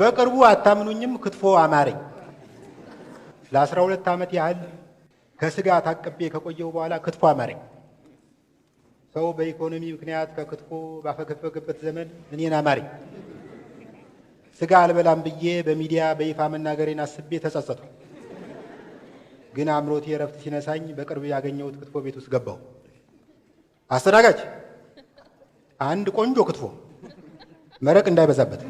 በቅርቡ አታምኑኝም ክትፎ አማረኝ ለ12 ዓመት ያህል ከስጋ ታቅቤ ከቆየው በኋላ ክትፎ አማረኝ ሰው በኢኮኖሚ ምክንያት ከክትፎ ባፈገፈገበት ዘመን እኔን አማረኝ ስጋ አልበላም ብዬ በሚዲያ በይፋ መናገሬን አስቤ ተጸጸትኩ ግን አምሮቴ ረፍት ሲነሳኝ በቅርብ ያገኘሁት ክትፎ ቤት ውስጥ ገባሁ አስተናጋጅ አንድ ቆንጆ ክትፎ መረቅ እንዳይበዛበት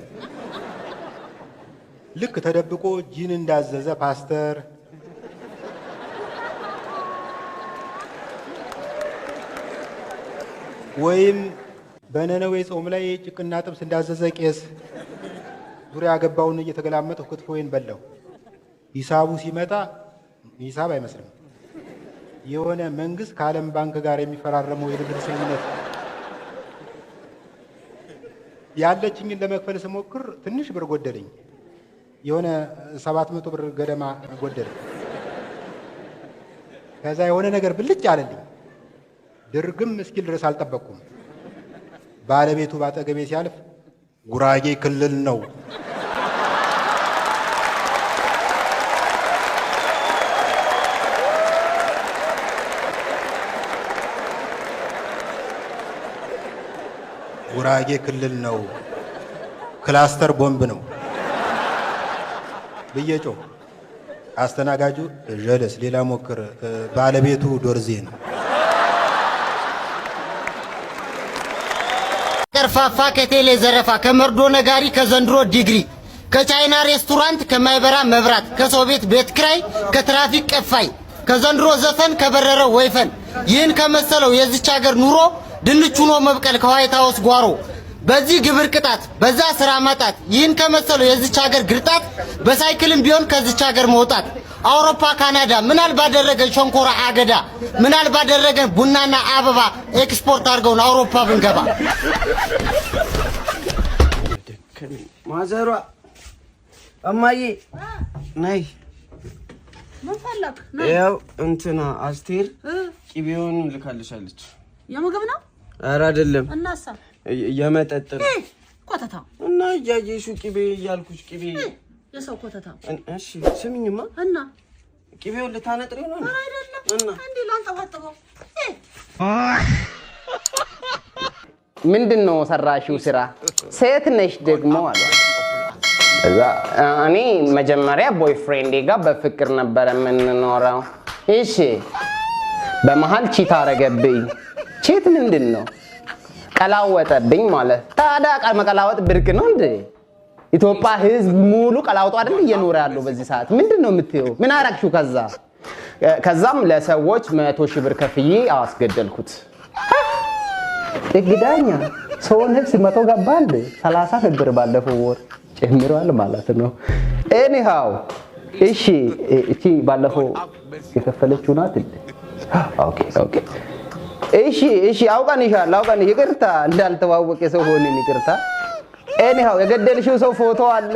ልክ ተደብቆ ጂን እንዳዘዘ ፓስተር ወይም በነነዌ ጾም ላይ ጭቅና ጥብስ እንዳዘዘ ቄስ ዙሪያ ገባውን እየተገላመጠው ክትፎዬን በላው ሂሳቡ ሲመጣ ሂሳብ አይመስልም የሆነ መንግስት ከዓለም ባንክ ጋር የሚፈራረመው የብድር ስምምነት ያለችኝን ለመክፈል ስሞክር ትንሽ ብር ጎደለኝ የሆነ 700 ብር ገደማ ጎደለኝ ከዛ የሆነ ነገር ብልጭ አለልኝ ድርግም እስኪል ድረስ አልጠበቅኩም ባለቤቱ ባጠገቤ ሲያልፍ ጉራጌ ክልል ነው ጉራጌ ክልል ነው ክላስተር ቦምብ ነው ብየጮ አስተናጋጁ ጀለስ ሌላ ሞክር ባለቤቱ ዶርዜ ነው ቀርፋፋ ከቴሌ ዘረፋ ከመርዶ ነጋሪ ከዘንድሮ ዲግሪ ከቻይና ሬስቶራንት ከማይበራ መብራት ከሰው ቤት ክራይ ከትራፊክ ቀፋይ ከዘንድሮ ዘፈን ከበረረው ወይፈን ይህን ከመሰለው የዚች ሀገር ኑሮ ድንቹ ነው መብቀል ከዋይት ሃውስ ጓሮ በዚህ ግብር ቅጣት በዛ ስራ ማጣት ይህን ከመሰለው የዚች ሀገር ግርጣት በሳይክልም ቢሆን ከዚች ሀገር መውጣት አውሮፓ ካናዳ ምናል ባደረገ ሸንኮራ አገዳ ምናል ባደረገ ቡናና አበባ ኤክስፖርት አድርገውን አውሮፓ ብንገባ ማዘሯ እማዬ ነይ ምን ፈለክ ያው እንትና አስቴር ቂቤውን ልካልሻለች የምግብ ነው ኧረ አይደለም እናሳ የመጠጥ ነው ኮተታ እና ያየሹ ቂቤ ያልኩሽ ቂቤ የሰው ኮተታ እሺ ስሚኝማ እና ቂቤውን ልታነጥሪው ነው አይደለም እና እንዴ ላንጠባጥበው ምንድነው ሰራሽው ስራ ሴት ነሽ ደግሞ አለ እኔ መጀመሪያ ቦይፍሬንዴ ጋር በፍቅር ነበር የምንኖረው እሺ በመሃል ቺት አረገብኝ ቺት ምንድነው ቀላወጠብኝ ማለት ታዲያ ቃል መቀላወጥ ብርቅ ነው እንዴ ኢትዮጵያ ህዝብ ሙሉ ቀላውጦ አይደል እየኖረ ያለው በዚህ ሰዓት ምንድነው የምትየው ምን አረክሽው ከዛም ለሰዎች 100,000 ብር ከፍዬ አስገደልኩት እግዳኛ ሰው ነፍስ 100 ገባ እንዴ 30 ብር ባለፈው ወር ጨምሯል ማለት ነው ኤኒሃው እሺ እቺ ባለፈው የከፈለችው ናት እንዴ ኦኬ እሺ አውቀንሻል ይቅርታ እንዳልተዋወቀ ሰው ሆነን ይቅርታ ኤኒሃው የገደልሽው ሰው ፎቶ አለ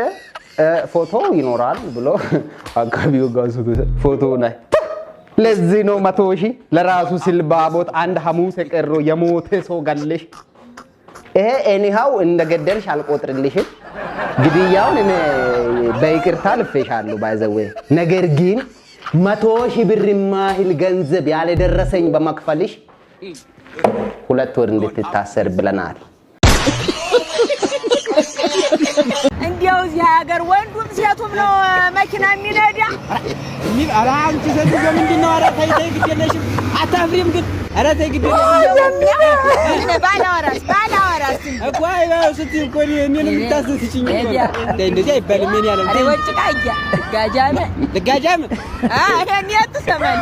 ፎቶ ይኖራል ብሎ አካባቢው ጋዙ ፎቶ ላይ ለዚህ ነው 100,000 ለራሱ ሲልባቦት አንድ ሐሙስ የቀሮ የሞተ ሰው ገለሽ ይሄ ኤኒሃው እንደገደልሽ አልቆጥርልሽም ግድያውን እኔ በይቅርታ ልፈሻለሁ ባይዘው ነገር ግን 100,000 ብር ማህል ገንዘብ ያለ ደረሰኝ በመክፈልሽ 2 ወር እንድትታሰር ብለናል እንዲያው እዚህ ሀገር ወንዱም ሴቱም ነው መኪና የሚነዳ ኧረ አንቺ ሴትዮ ምንድነው ኧረ ተይ ግዴለሽም አታፍሪም ግን ኧረ ተይ ግዴለሽም ባላወራስ እኮ አይባው ስትይ እኮ እኔን የምታስስችኝ እኮ እንደዚህ አይባልም ምን ያለም አሬ ወጭቃያ ልጋጃም እኔ አትሰማኝ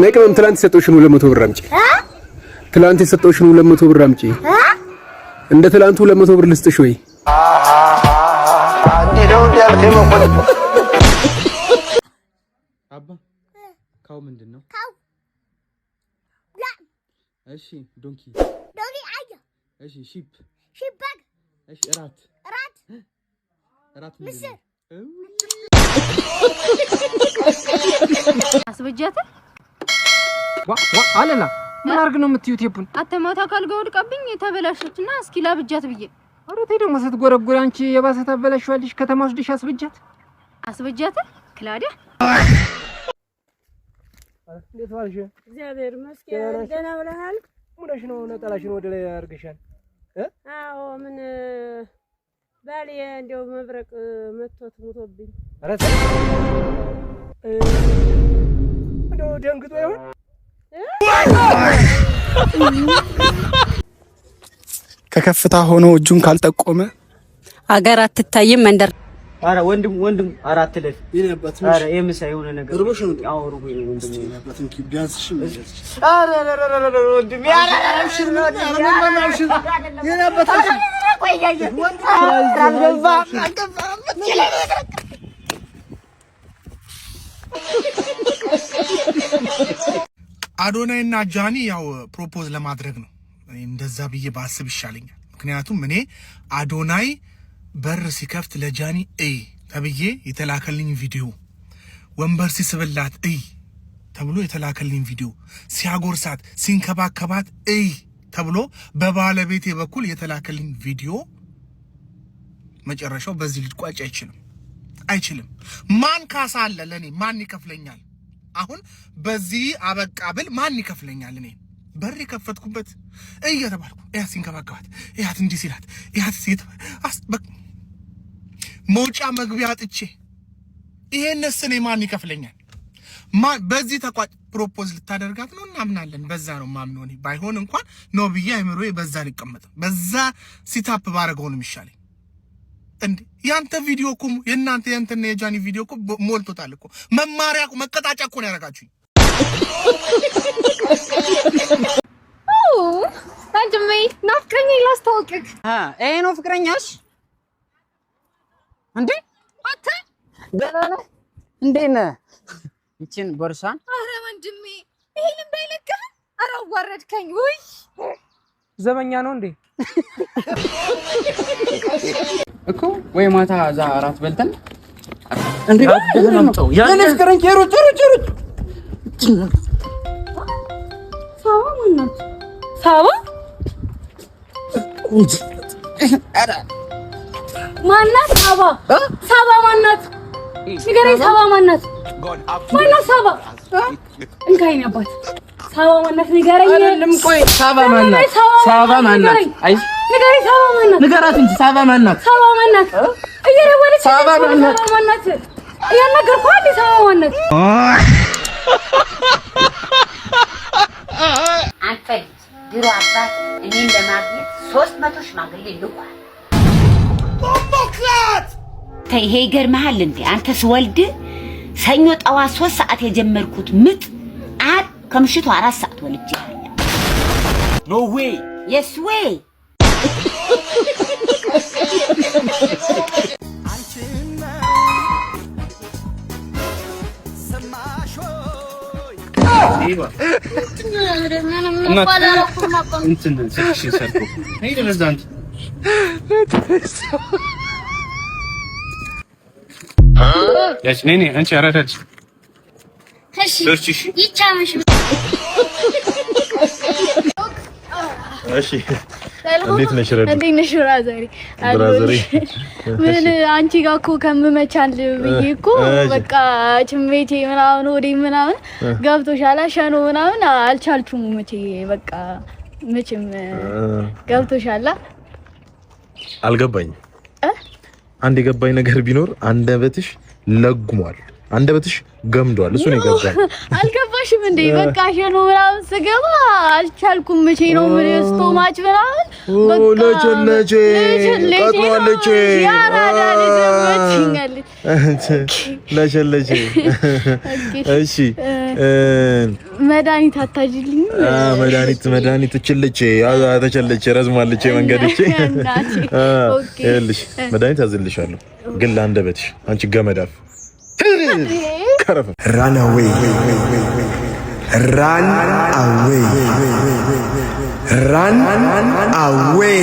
ነቅም ትላንት ሰጠውሽን 200 ብር አምጪ ትላንት ሰጠውሽን 200 ብር አምጪ እንደ ትላንቱ 200 ብር ልስጥሽ ወይ እንዴው ያልከኝ መቆጥ አባ ካው ምንድነው ካው እሺ ዶንኪ አያ እሺ ሺፕ በግ እሺ ራት ምስር አስበጃተ ዋ አለና ምን አርግ ነው የምትዩ ቴፑን አተማታ ካልጋ ወድቃብኝ ተበላሽችና እስኪ ላብጃት ብዬ አረ ተይ ደግሞ ስትጎረጎሪ አንቺ የባሰ ታበላሽዋለሽ ከተማ ወስደሽ አስበጃት ክላዲያ እንዴት ዋልሽ እግዚአብሔር ይመስገን ደህና ብለሃል ሙነሽ ነው ነጠላሽን ወደ ላይ አርገሻል አዎ ምን ባሌ እንደው መብረቅ መጥቶት ሞቶብኝ አረ እንደው ደንግጦ ይሆን ከከፍታ ሆኖ እጁን ካልጠቆመ አገር አትታይም መንደር አረ ወንድም አራት ለፍ ይነበት አረ የምሳ የሆነ ነገር ሩቦሽ ነው አውሩ ወንድም ይነበትን ቢያንስሽ አረ ወንድም ያረ ይነበት ቆያየ ወንድም አዶናይና ጃኒ ያው ፕሮፖዝ ለማድረግ ነው እንደዛ ብዬ ባስብ ይሻለኛል ምክንያቱም እኔ አዶናይ በር ሲከፍት ለጃኒ ተብዬ የተላከልኝ ቪዲዮ ወንበር ሲስብላት ተብሎ የተላከልኝ ቪዲዮ ሲያጎርሳት ሲንከባከባት ተብሎ በባለቤቴ በኩል የተላከልኝ ቪዲዮ መጨረሻው በዚህ ልትቋጭ አይችልም ማን ካሳ አለ ለኔ ማን ይከፍለኛል አሁን በዚህ አበቃብል ማን ይከፍለኛል እኔ በር የከፈትኩበት እየተባልኩ ሲንከባከባት እንዲህ ሲላት መውጫ መግቢያ አጥቼ ይሄንስ እኔ ማን ይከፍለኛል በዚህ ተቋጭ ፕሮፖዝ ልታደርጋት ነው እናምናለን በዛ ነው ማምነው እኔ ባይሆን እንኳን ነው ብዬ አይምሮዬ በዛ ሊቀመጥ በዛ ሲታፕ ባረገው ነው የሚሻለኝ እንዴ ያንተ ቪዲዮ እኮ የእናንተና የጃኒ ቪዲዮ እኮ ሞልቶታል እኮ መማሪያ መቀጣጫ እኮ ነው ያረጋችሁኝ ወንድሜ ናፍቀኝ ላስተዋውቅክ ይሄ ነው ፍቅረኛሽ እንዴ አንተ ደህና ነህ እንዴት ነህ ይችን ቦርሳን አረ ወንድሜ ይሄ ልምድ አይለቅህ አረ አዋረድከኝ ወይ ዘበኛ ነው እንዴ እኮ ወይ ማታ ዛ አራት በልተን እንዴ አደምጠው ያኔ ፍቅረኛ ሩጭ ሳባ ማናት ሳባ አረ ማናት ሳባ ማናት ንገረኝ ሳባ ማናት ሳባ እንካይኝ አባት ሳባ ማናት ንገረኝ አይደለም ቆይ ሳባ ማናት አይ ንገረኝ ሳባ ማናት ንገራት እንጂ ሳባ ማናት እየደወለች ሳባ ማናት እያናገርኩህ ሳባ ማናት አንተ ድሮ አባት እኔን ለማግኘት 300 ሽማግሌ ልኳል ቦምቦክላት ይሄ ይገርምሃል እንዴ አንተ ስወልድ ሰኞ ጠዋት 3 ሰዓት የጀመርኩት ምጥ ከምሽቱ 4 ሰዓት ወልጄሃለሁ ኖ ዌይ የስ ዌይ እንትን ሰክሽ ሰርኩ ሄደ ለዛንት ያች ነኝ አንቺ አራዳች እሺ ይቻምሽ እሺ እንዴት ነሽ ረዱ እንዴት ነሽ ብራዘሪ ምን አንቺ ጋር እኮ ከምመቻል ብዬ እኮ በቃ ጭሜቴ ምናምን ወዴ ምናምን ገብቶሻል ሸኖ ምናምን አልቻልኩም መቼ በቃ መቼም ገብቶሻል አልገባኝም አንድ የገባኝ ነገር ቢኖር አንደበትሽ ለጉሟል አንደበትሽ ገምዷል እሱ ነው የገባኝ አልገባሽም እንዴ በቃ ሸኖ ምናምን ስገባ አልቻልኩም መቼ ነው ምን ስቶማች ምናምን በቃ ለቸለቸ ያራዳ ልጅ ለቸለቸ እሺ መድኃኒት አታጅልኝ መድኃኒት ችልቼ ተቸለቼ ረዝማለቼ መንገድቼ ይኸውልሽ መድኃኒት አዝልሻለሁ ግን ለአንደበትሽ አንቺ ገመዳፍ Run away. Run away. Run away.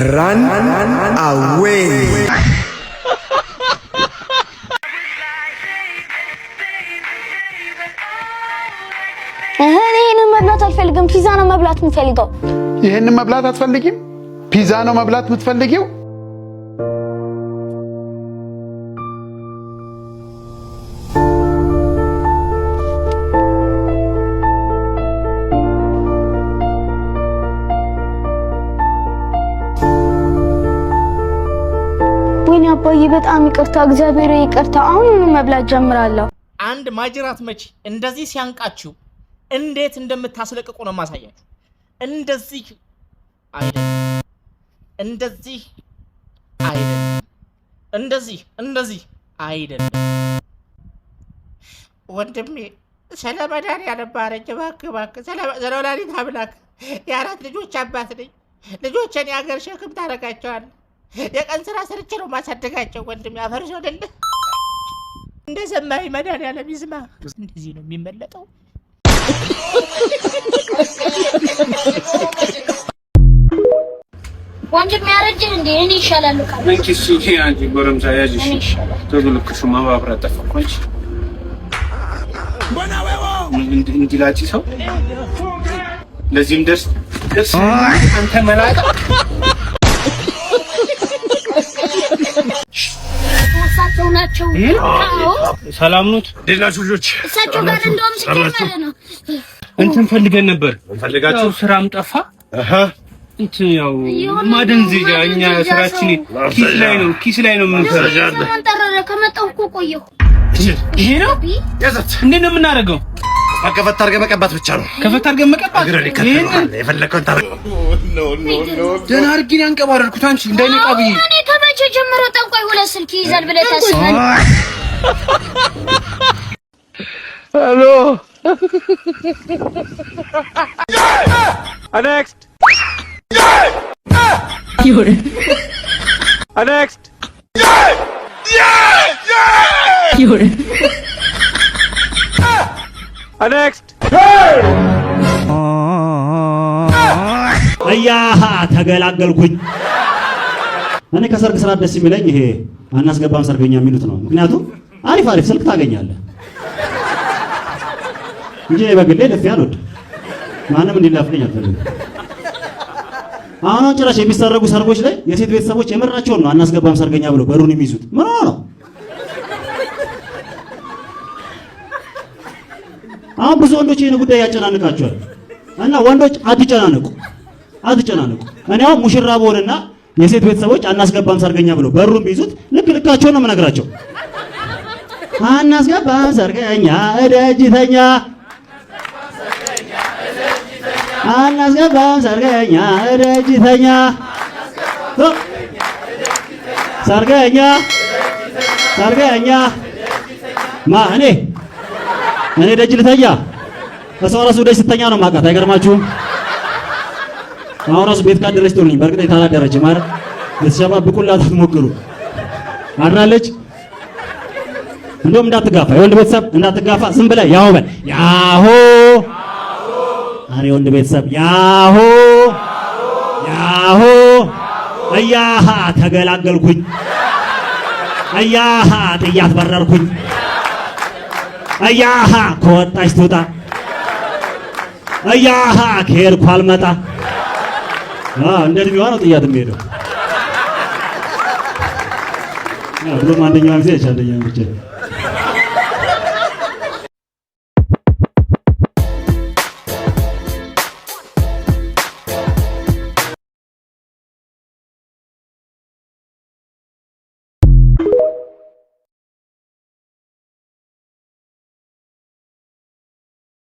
Run away. እኔ መብላት አልፈልግም ፒዛ ነው መብላት የምፈልገው ይሄንን መብላት አትፈልጊም ፒዛ ነው መብላት የምትፈልጊው ወይኔ አባዬ በጣም ይቅርታ እግዚአብሔር ይቅርታ አሁን መብላት ጀምራለሁ አንድ ማጅራት መጪ እንደዚህ ሲያንቃችሁ እንዴት እንደምታስለቅቁ ነው ማሳያችሁ እንደዚህ አይደል እንደዚህ አይደል እንደዚህ አይደል ወንድሜ ሰላማዳን ያለባረኝ ባክ ሰላማዳን ታብላክ የአራት ልጆች አባት ነኝ ልጆችን ያገር ሸክም ታረጋቸዋል የቀን ስራ ሰርቼ ነው ማሳደጋቸው ወንድሜ አፈርሽ አይደል እንደ ሰማይ መዳን ያለ ቢዝማ እንደዚህ ነው የሚመለጠው ወንድሜ ያረጀ እንዴ እኔ ይሻላል ካለ እንኪስ አንቺ ጎረምሳ ያጅሽ ተብልክሽ ማባብራ ተፈቆንች እንዲላጭ ሰው ለዚህም ደስ አንተ መላጣ እሳቸው ናቸው ሰላም ኖት ደላችሁ ልጆች እሳቸው ጋር እንደውም ሲጀመር ነው እንትን ፈልገን ነበር ፈልጋችሁ ስራም ጠፋ እንትን ያው ማደንዘዣ እኛ ስራችን ኪስ ላይ ነው የምንሰራው አንተረረ ከመጣሁ እኮ ቆየሁ ይሄ ነው ያዛት እንዴት ነው የምናደርገው ከፈት አድርገህ መቀባት ብቻ ነው ከፈት አድርገህ መቀባት ይሄን የፈለከውን ታረግ ደህና አድርጊን ያንቀባረርኩት አንቺ እንዳይነቃብኝ እኔ ከመቼ ጀምሮ ጠንቋይ ሁለት ስልክ ይይዛል ብለህ ታስባለህ ሄሎ Next. You're. Next. You're. Next. አያሃ ተገላገልኩኝ። እኔ ከሰርግ ስራ ደስ የሚለኝ ይሄ አናስገባም ሰርገኛ የሚሉት ነው። ምክንያቱም አሪፍ ስልክ ታገኛለህ እንጂ በግሌ ልፍ ያሉት ማንም እንዲላፍልኝ አልፈልግም። አሁን ጭራሽ የሚሰረጉ ሰርጎች ላይ የሴት ቤተሰቦች የመራቸውን ነው አናስገባም ሰርገኛ ብለው በሩን የሚይዙት። ምን ነው አሁን ብዙ ወንዶች ይሄን ጉዳይ ያጨናንቃቸዋል። እና ወንዶች አትጨናነቁ። እኔ አሁን ሙሽራ ብሆንና የሴት ቤተሰቦች አናስገባም ሰርገኛ ብለው በሩን ቢይዙት ልካቸውን ነው የምነግራቸው። አናስገባም ሰርገኛ እደጅተኛ አናስገባም ሰርገኛ እደጅተኛ ሰርገኛ ማ እኔ ደጅ ልተኛ እሷ ራሱ ደጅ ስተኛ ነው ማውቃት። አይገርማችሁም? አሁን ራሱ ቤት ካደረች ትሆንልኝ። በእርግጥ የታላደረች ማለት ልትሸባብቁላት አትሞክሩ። አድራለች። እንደውም እንዳትጋፋ የወንድ ቤተሰብ እንዳትጋፋ ዝም ብለህ ያው በል ያሆ አሬ ወንድ ቤተሰብ ያሆ አያሃ ተገላገልኩኝ አያሃ ጥያት በረርኩኝ አያሃ ከወጣች ትውጣ አያሃ ከሄድኩ አልመጣ እንደ እድሜዋ ነው ጥያት የሚሄደው ብሎም አንደኛው ጊዜ አንደኛው ብቻ